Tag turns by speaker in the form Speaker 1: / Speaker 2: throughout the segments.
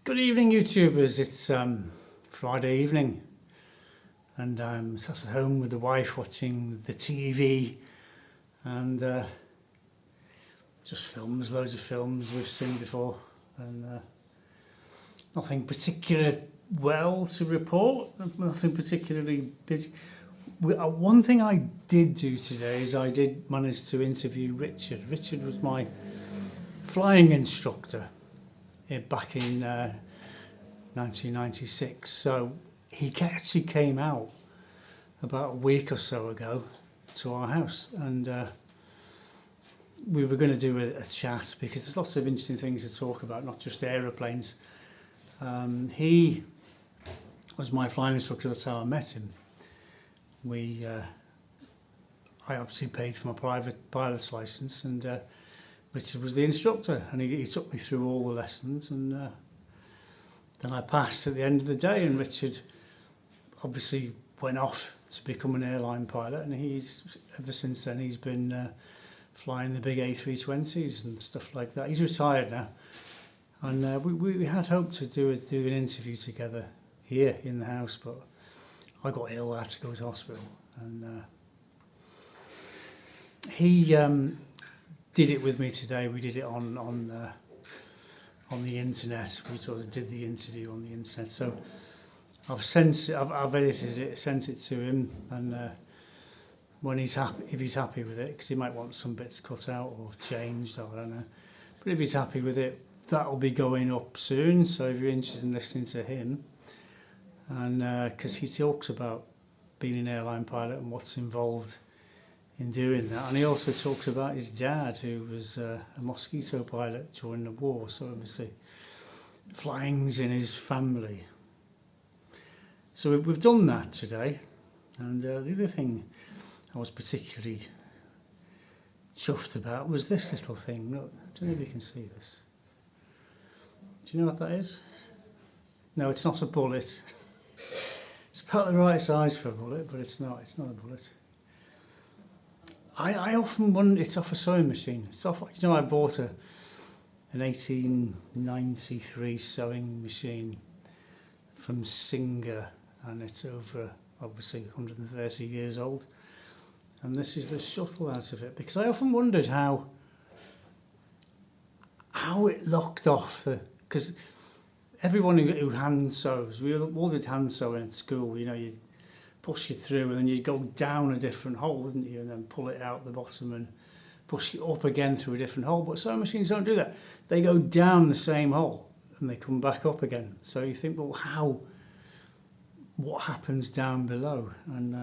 Speaker 1: Good evening, YouTubers. It's Friday evening, and I'm sat at home with the wife watching the TV, and just films, loads of films we've seen before, and nothing particular well to report. Nothing particularly busy. One thing I did do today is I did manage to interview Richard. Richard was my flying instructor back in 1996. So he actually came out about a week or so ago to our house, and we were going to do a chat because there's lots of interesting things to talk about, not just aeroplanes. He was my flying instructor. That's how I met him. I obviously paid for my private pilot's license, and Richard was the instructor, and he took me through all the lessons, and then I passed at the end of the day, and Richard obviously went off to become an airline pilot, and ever since then he's been flying the big A320s and stuff like that. He's retired now, and we had hoped to do an interview together here in the house, but I got ill. I had to go to hospital, and he did it with me today. We did it on the internet. We sort of did the interview on the internet. So I've edited it, sent it to him, and when he's happy, if he's happy with it, because he might want some bits cut out or changed, or I don't know. But if he's happy with it, that'll be going up soon. So if you're interested in listening to him, and because he talks about being an airline pilot and what's involved in doing that, and he also talks about his dad, who was a mosquito pilot during the war, so obviously flying's in his family. So we've done that today, and the other thing I was particularly chuffed about was this little thing. Look, I don't know if you can see this. Do you know what that is? No, it's not a bullet. It's about the right size for a bullet, but it's not a bullet. I often wonder, it's off a sewing machine. It's off, I bought an 1893 sewing machine from Singer, and it's over, obviously, 130 years old. And this is the shuttle out of it, because I often wondered how it locked off, because everyone who hand sews, we all did hand sewing at school, you'd push it through, and then you'd go down a different hole, wouldn't you, and then pull it out the bottom and push it up again through a different hole. But sewing machines don't do that. They go down the same hole and they come back up again. So you think, well, what happens down below? And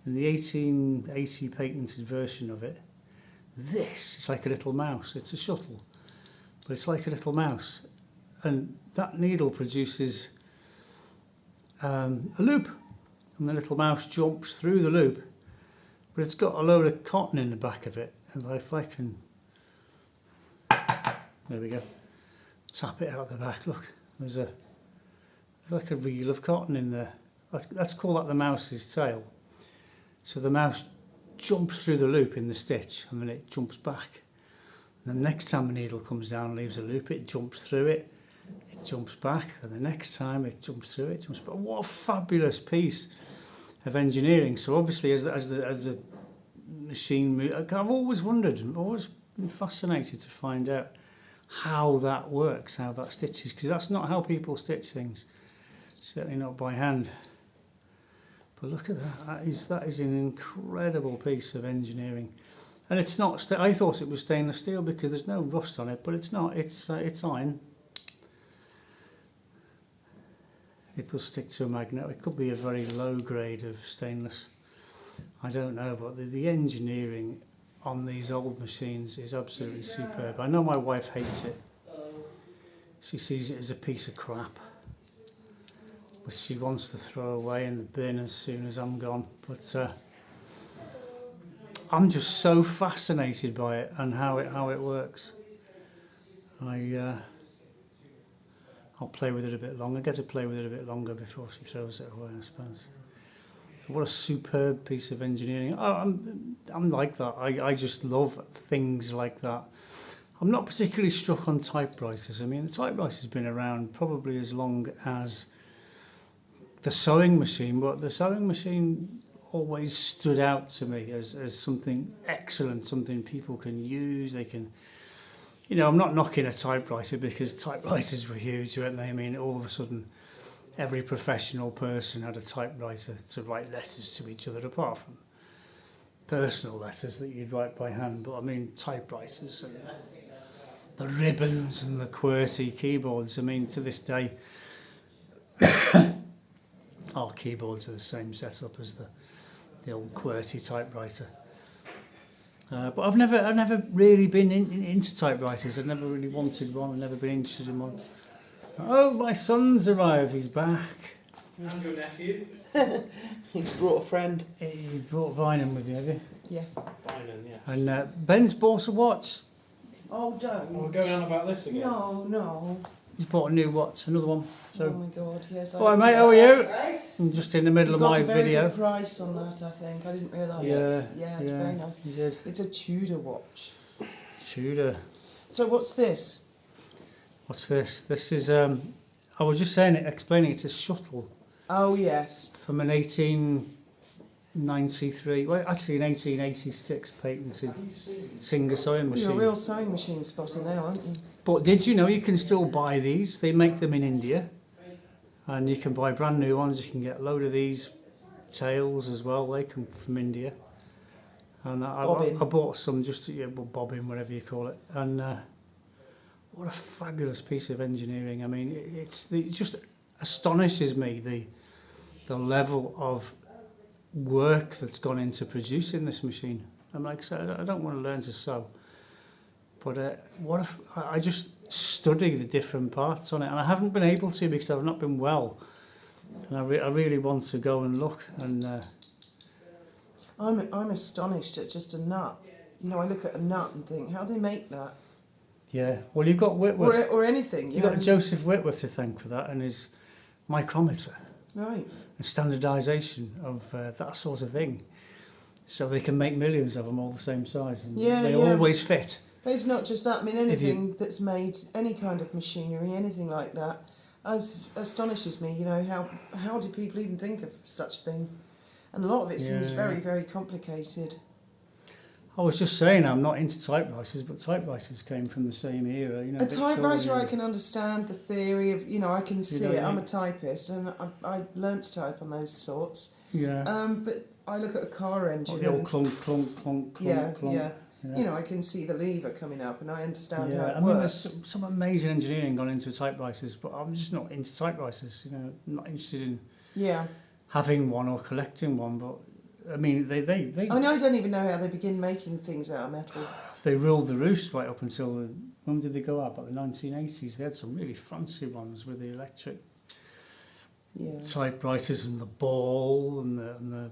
Speaker 1: in the 1880 patented version of it, this is like a little mouse. It's a shuttle, but it's like a little mouse, and that needle produces a loop. And the little mouse jumps through the loop, but it's got a load of cotton in the back of it. And if I can, there we go, tap it out the back, look, there's like a reel of cotton in there. Let's call that the mouse's tail. So the mouse jumps through the loop in the stitch, and then it jumps back. And the next time the needle comes down and leaves a loop, it jumps through it, it jumps back, and the next time it jumps through it, jumps back. What a fabulous piece of engineering. So obviously, as the machine moves, I've always wondered, I've always been fascinated to find out how that works, how that stitches, because that's not how people stitch things, certainly not by hand. But look at that, that is an incredible piece of engineering. And it's not, I thought it was stainless steel because there's no rust on it, but it's not, it's iron. It'll stick to a magnet. It could be a very low grade of stainless. I don't know, but the engineering on these old machines is absolutely superb. I know my wife hates it. She sees it as a piece of crap, which she wants to throw away in the bin as soon as I'm gone. But I'm just so fascinated by it and how it works. I'll play with it a bit longer. Get to play with it a bit longer before she throws it away, I suppose. What a superb piece of engineering. I'm like that. I just love things like that. I'm not particularly struck on typewriters. I mean, the typewriter's been around probably as long as the sewing machine, but the sewing machine always stood out to me as something excellent, something people can use. They can, you know, I'm not knocking a typewriter because typewriters were huge, weren't they? I mean, all of a sudden, every professional person had a typewriter to write letters to each other, apart from personal letters that you'd write by hand. But I mean, typewriters and the ribbons and the QWERTY keyboards. I mean, to this day, our keyboards are the same setup as the old QWERTY typewriter. But I've never really been into typewriters. I've never really wanted one. I've never been interested in one. Oh, my son's arrived. He's back.
Speaker 2: And your nephew?
Speaker 3: He's brought a friend.
Speaker 1: You brought Vinan with you, have you?
Speaker 3: Yeah.
Speaker 2: Byron, yeah.
Speaker 1: And Ben's bought a watch.
Speaker 3: Oh, don't.
Speaker 2: We're going on about this again.
Speaker 3: No.
Speaker 1: He's bought a new watch, another one.
Speaker 3: Oh
Speaker 1: So,
Speaker 3: my God, yes.
Speaker 1: all right, mate, how are you? I'm just in the middle of my
Speaker 3: You got a very
Speaker 1: video.
Speaker 3: good price on that, I think. I didn't realise.
Speaker 1: Yeah,
Speaker 3: It's very nice.
Speaker 1: You did.
Speaker 3: It's a Tudor watch.
Speaker 1: Tudor.
Speaker 3: So what's this?
Speaker 1: What's this? This is, I was just explaining it's a shuttle
Speaker 3: Oh, yes.
Speaker 1: from an 1893, well, actually an 1886 patented Singer sewing
Speaker 3: Well, you're a
Speaker 1: machine.
Speaker 3: real sewing machine spotter now, aren't you?
Speaker 1: But did you know you can still buy these? They make them in India, and you can buy brand new ones. You can get a load of these tails as well. They come from India. And I bought some just to, bobbin, whatever you call it. And what a fabulous piece of engineering. I mean, it just astonishes me the level of work that's gone into producing this machine. And like I said, I don't want to learn to sew, but I just study the different parts on it, and I haven't been able to because I've not been well, and I really want to go and look. And
Speaker 3: I'm astonished at just a nut. You know, I look at a nut and think, how do they make that?
Speaker 1: yeah, well, you've got Whitworth,
Speaker 3: Or anything,
Speaker 1: you've got Joseph Whitworth to thank for that, and his micrometer
Speaker 3: Right.
Speaker 1: and standardisation of that sort of thing, so they can make millions of them all the same size, and they always fit.
Speaker 3: But it's not just that. I mean, anything that's made, any kind of machinery, anything like that, astonishes me. You know, how do people even think of such a thing? And a lot of it seems very, very complicated.
Speaker 1: I was just saying I'm not into typewriters, but typewriters came from the same era. You know,
Speaker 3: A typewriter,
Speaker 1: Victorian.
Speaker 3: I can understand the theory of, you know, I can see it. I'm a typist, and I learnt to type on those sorts.
Speaker 1: Yeah.
Speaker 3: But I look at a car engine.
Speaker 1: The old clunk, clunk, clunk, clunk, clunk.
Speaker 3: Yeah. You know, I can see the lever coming up, and I understand how it
Speaker 1: I mean,
Speaker 3: works.
Speaker 1: there's some amazing engineering gone into typewriters, but I'm just not into typewriters. You know, I'm not interested in having one or collecting one. But I mean, they
Speaker 3: I mean, I don't even know how they begin making things out of metal.
Speaker 1: they ruled the roost right up until when did they go out? About the 1980s. They had some really fancy ones with the electric typewriters and the ball and the.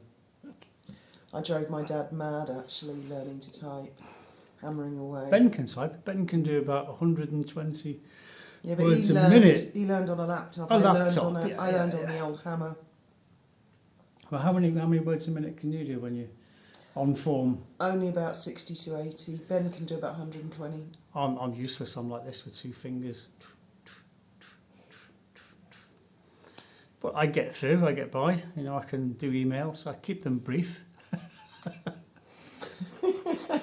Speaker 3: I drove my dad mad, actually, learning to type, hammering away.
Speaker 1: Ben can type. Ben can do about 120
Speaker 3: but
Speaker 1: words a minute.
Speaker 3: He learned on a laptop.
Speaker 1: I
Speaker 3: learned on
Speaker 1: laptop,
Speaker 3: the old hammer.
Speaker 1: Well, how many words a minute can you do when you're on form?
Speaker 3: Only about 60 to 80. Ben can do about 120.
Speaker 1: I'm useless. I'm like this with two fingers. But I get through. I get by. You know, I can do emails. I keep them brief.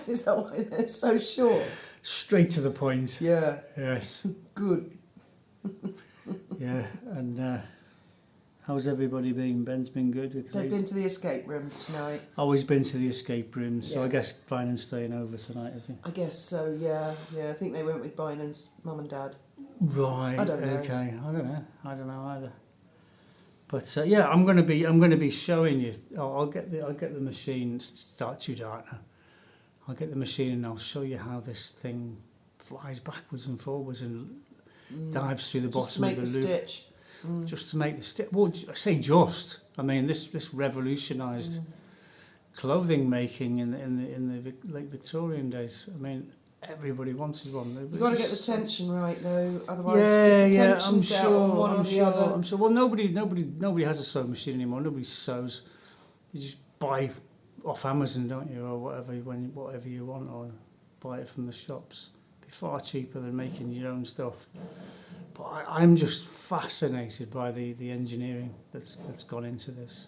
Speaker 3: Is that why they're so short?
Speaker 1: Straight to the point.
Speaker 3: Yeah.
Speaker 1: Yes.
Speaker 3: Good.
Speaker 1: Yeah. And how's everybody been? Ben's been good.
Speaker 3: They've been to the escape rooms tonight.
Speaker 1: Always been to the escape rooms, so
Speaker 3: Yeah.
Speaker 1: I guess Vinan's staying over tonight, is he?
Speaker 3: I guess so. Yeah. I think they went with Bynan's mum and dad.
Speaker 1: Right.
Speaker 3: I don't know.
Speaker 1: Okay. I don't know either. But I'm going to be showing you. I'll get the machine. It's too dark now. I'll get the machine and I'll show you how this thing flies backwards and forwards and dives through the bottom of the loop.
Speaker 3: Just to make the stitch.
Speaker 1: Just to make the stitch. Well, I say just. I mean, this revolutionised clothing making in the late Victorian days. I mean, everybody wanted one.
Speaker 3: You've got to get the tension right, though. Otherwise, if the tension's out on one or the other.
Speaker 1: I'm sure. Well, nobody has a sewing machine anymore. Nobody sews. You just buy off Amazon, don't you, or whatever you want, or buy it from the shops. Be far cheaper than making your own stuff. But I'm just fascinated by the engineering that's gone into this.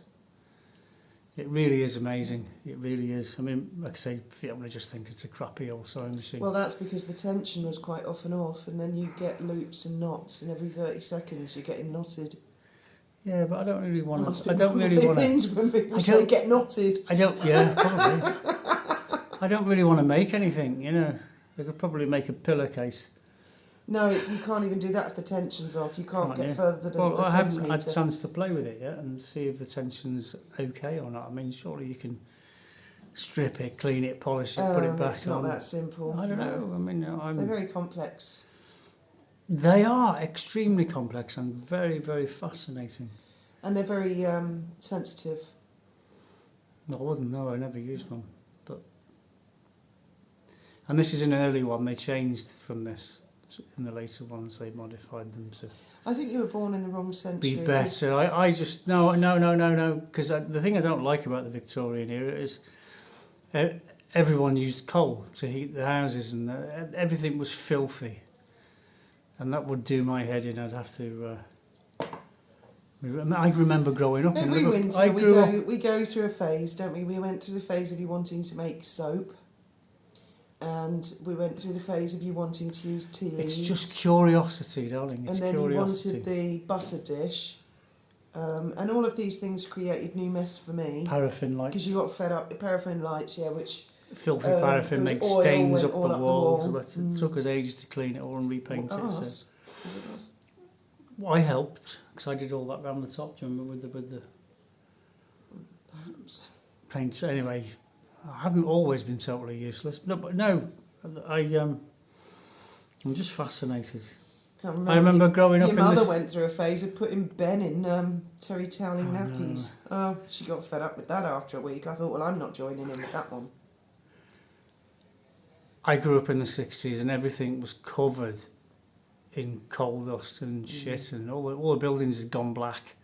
Speaker 1: It really is amazing. It really is. I mean, like I say, Fiona just think it's a crappy old sewing machine.
Speaker 3: Well, that's because the tension was quite off and off, and then you get loops and knots, and every 30 seconds you're getting knotted.
Speaker 1: Yeah, but I don't really want
Speaker 3: Must
Speaker 1: to.
Speaker 3: be
Speaker 1: I don't really want to.
Speaker 3: when people say get knotted.
Speaker 1: I don't. Yeah, probably. I don't really want to make anything. You know, I could probably make a pillowcase.
Speaker 3: No, you can't even do that if the tension's off. You can't get
Speaker 1: you?
Speaker 3: further than
Speaker 1: Well,
Speaker 3: a
Speaker 1: I haven't
Speaker 3: centimetre.
Speaker 1: had a chance to play with it yet and see if the tension's okay or not. I mean, surely you can strip it, clean it, polish it, put it back on.
Speaker 3: It's not that simple.
Speaker 1: I don't know. I mean,
Speaker 3: they're very complex.
Speaker 1: They are extremely complex and very, very fascinating.
Speaker 3: And they're very sensitive.
Speaker 1: No, I never used one. And this is an early one. They changed from this. In the later ones, they modified them to
Speaker 3: I think you were born in the wrong century.
Speaker 1: be better. I just no. Because the thing I don't like about the Victorian era is everyone used coal to heat the houses, and everything was filthy, and that would do my head in. I'd have to. I remember growing up.
Speaker 3: Every
Speaker 1: in
Speaker 3: winter we go through a phase, don't we? We went through the phase of you wanting to make soap. And we went through the phase of you wanting to use tea leaves.
Speaker 1: It's just curiosity, darling. It's
Speaker 3: and then
Speaker 1: curiosity.
Speaker 3: you wanted the butter dish. And all of these things created new mess for me.
Speaker 1: Paraffin lights.
Speaker 3: Because you got fed up. Paraffin lights, yeah, which...
Speaker 1: Filthy paraffin makes stains up the
Speaker 3: all
Speaker 1: walls.
Speaker 3: wall.
Speaker 1: It took us ages to clean it all and repaint it.
Speaker 3: Was
Speaker 1: So.
Speaker 3: it us?
Speaker 1: Well, I helped, because I did all that round the top, do you remember, with the
Speaker 3: Perhaps.
Speaker 1: paint. Anyway, I haven't always been totally useless. No, I'm just fascinated. I remember growing up
Speaker 3: your
Speaker 1: in
Speaker 3: mother
Speaker 1: this...
Speaker 3: went through a phase of putting Ben in terry toweling nappies. Oh, she got fed up with that after a week. I thought, well, I'm not joining in with that one.
Speaker 1: I grew up in the 60s and everything was covered in coal dust and shit, and all the buildings had gone black.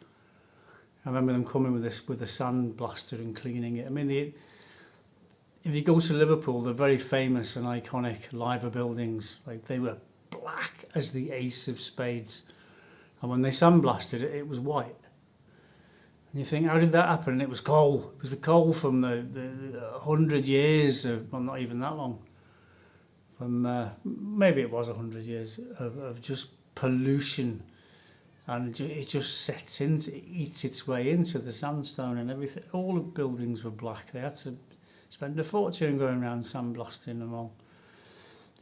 Speaker 1: I remember them coming with a sand blaster and cleaning it. I mean, if you go to Liverpool, the very famous and iconic Liver buildings, like they were black as the ace of spades, and when they sandblasted it, it was white. And you think, how did that happen? And it was coal. It was the coal from the 100 years of, well, not even that long. From maybe it was 100 years of just pollution, and it just eats its way into the sandstone and everything. All the buildings were black. They had to spend a fortune going around sandblasting them all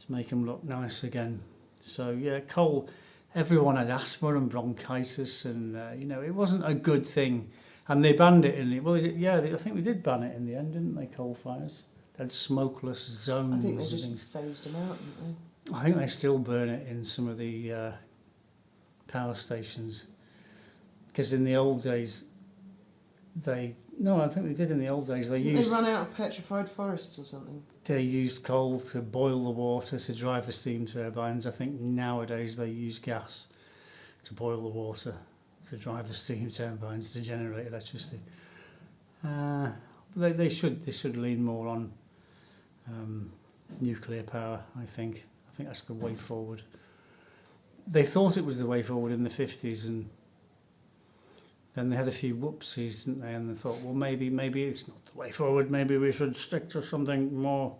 Speaker 1: to make them look nice again. So yeah, coal. Everyone had asthma and bronchitis, and it wasn't a good thing. And they banned it I think we did ban it in the end, didn't they? Coal fires. They had smokeless zones.
Speaker 3: I think they just phased them out, didn't they?
Speaker 1: I think they still burn it in some of the power stations. Because in the old days, I think they did in the old days. They
Speaker 3: run out of petrified forests or something.
Speaker 1: They used coal to boil the water to drive the steam turbines. I think nowadays they use gas to boil the water to drive the steam turbines to generate electricity. They should lean more on nuclear power. I think that's the way forward. They thought it was the way forward in the 50s, and then they had a few whoopsies, didn't they? And they thought, well, maybe it's not the way forward. Maybe we should stick to something more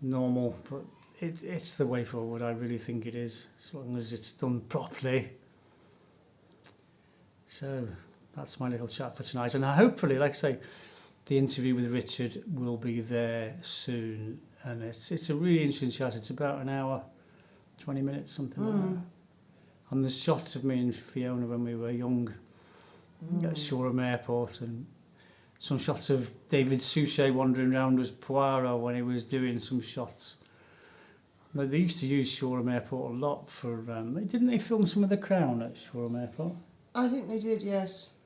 Speaker 1: normal. But it's the way forward. I really think it is, as long as it's done properly. So that's my little chat for tonight. And hopefully, like I say, the interview with Richard will be there soon. And it's a really interesting chat. It's about an hour, 20 minutes, something like that. And there's shots of me and Fiona when we were young at Shoreham Airport, and some shots of David Suchet wandering around as Poirot when he was doing some shots. They used to use Shoreham Airport a lot for... didn't they film some of The Crown at Shoreham Airport?
Speaker 3: I think they did, yes.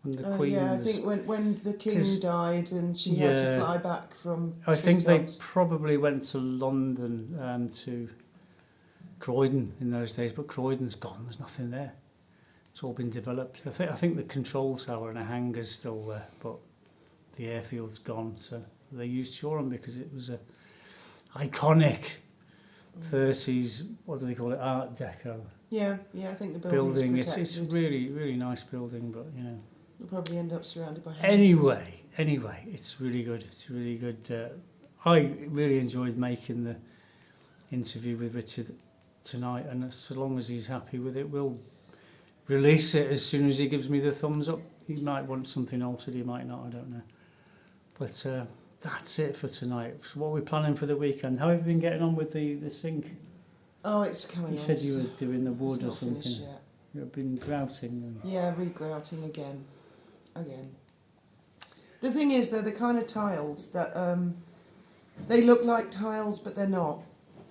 Speaker 1: And the Queen
Speaker 3: I think when the King died and she had to fly back from...
Speaker 1: I think they probably went to London to Croydon in those days, but Croydon's gone. There's nothing there. It's all been developed. I think the control tower and a hangar's still there, but the airfield's gone. So they used Shoreham because it was a iconic 30s, what do they call it, Art Deco
Speaker 3: Yeah, I think the
Speaker 1: building.
Speaker 3: building's
Speaker 1: It's
Speaker 3: protected.
Speaker 1: really, really nice building, but you know.
Speaker 3: We'll probably end up surrounded by houses.
Speaker 1: Anyway, it's really good. It's really good. I really enjoyed making the interview with Richard tonight, and so long as he's happy with it, we'll release it as soon as he gives me the thumbs up. He might want something altered, he might not, I don't know. But that's it for tonight. So what are we planning for the weekend? How have you been getting on with the sink?
Speaker 3: Oh, it's coming
Speaker 1: You
Speaker 3: on.
Speaker 1: said you were doing the
Speaker 3: It's
Speaker 1: wood or
Speaker 3: not finished
Speaker 1: something.
Speaker 3: yet.
Speaker 1: You've been grouting.
Speaker 3: Yeah, regrouting again. The thing is, they're the kind of tiles that they look like tiles, but they're not.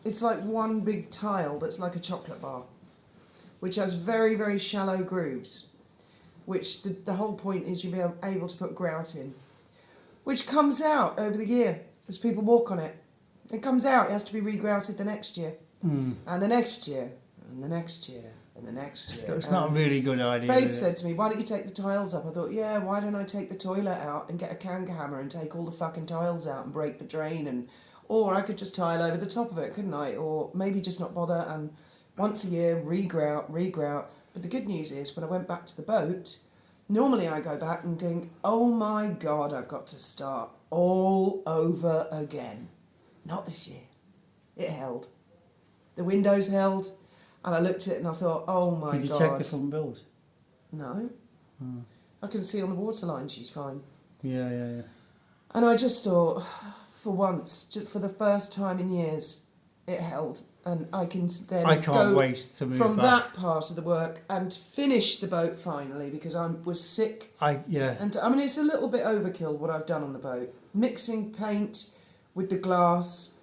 Speaker 3: It's like one big tile that's like a chocolate bar, which has very, very shallow grooves, which the whole point is you'll be able to put grout in, which comes out over the year as people walk on it. It comes out, it has to be regrouted the next year, and the next year, and the next year, and the next year.
Speaker 1: It's not a really good idea.
Speaker 3: Faith said to me, why don't you take the tiles up? I thought, yeah, why don't I take the toilet out and get a Kanga hammer and take all the fucking tiles out and break the drain, or I could just tile over the top of it, couldn't I? Or maybe just not bother and once a year regrout. But the good news is, when I went back to the boat, normally I go back and think, oh my God, I've got to start all over again. Not this year. It held. The windows held. And I looked at it and I thought, oh my God.
Speaker 1: Did you check the front build?
Speaker 3: No. I can see on the waterline she's fine.
Speaker 1: Yeah.
Speaker 3: And I just thought, for once, for the first time in years, it held. And I can then
Speaker 1: I can't
Speaker 3: go
Speaker 1: wait to move
Speaker 3: from
Speaker 1: back.
Speaker 3: that part of the work and finish the boat finally, because I was sick. And I mean, it's a little bit overkill what I've done on the boat. Mixing paint with the glass,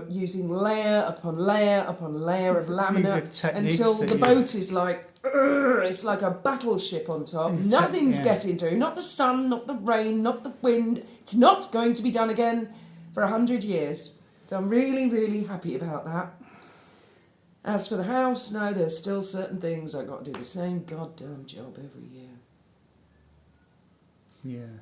Speaker 3: using layer upon layer upon layer of laminate until the boat is like, it's like a battleship on top. Nothing's getting through. Not the sun, not the rain, not the wind. It's not going to be done again for 100 years. So I'm really, really happy about that. As for the house, no, there's still certain things I've got to do the same goddamn job every year.
Speaker 1: Yeah.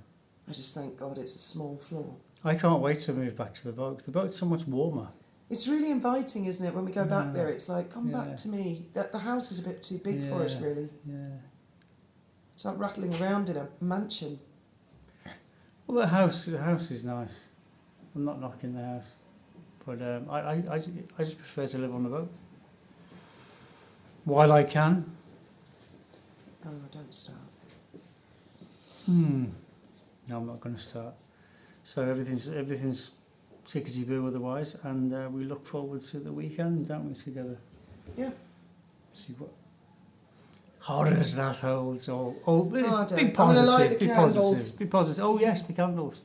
Speaker 3: I just thank God it's a small floor.
Speaker 1: I can't wait to move back to the boat. The boat's so much warmer.
Speaker 3: It's really inviting, isn't it? When we go back there, it's like, come back to me. That the house is a bit too big for us, really.
Speaker 1: Yeah.
Speaker 3: It's like rattling around in a mansion.
Speaker 1: Well, the house is nice. I'm not knocking the house, but I just prefer to live on the boat while I can.
Speaker 3: Oh, don't start.
Speaker 1: No, I'm not going to start. So everything's tickety-boo otherwise, and we look forward to the weekend, don't we, together?
Speaker 3: Yeah.
Speaker 1: See what horrors that holds. Be positive.
Speaker 3: I'm gonna light the
Speaker 1: be
Speaker 3: candles.
Speaker 1: positive. Be positive. Oh yes, the candles.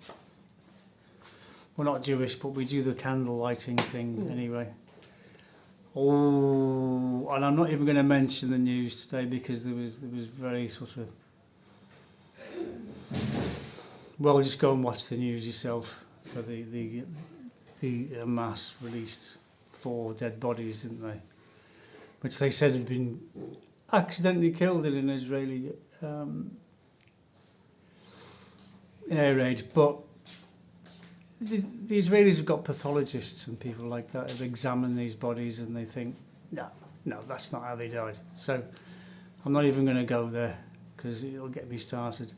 Speaker 1: We're not Jewish, but we do the candle lighting thing anyway. Oh, and I'm not even going to mention the news today because there was very sort of. Well, just go and watch the news yourself for the Hamas released 4 dead bodies, didn't they? Which they said had been accidentally killed in an Israeli air raid. But the Israelis have got pathologists and people like that who examine these bodies and they think, no, that's not how they died. So I'm not even going to go there because it'll get me started.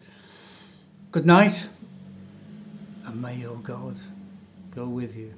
Speaker 1: Good night, and may your God go with you.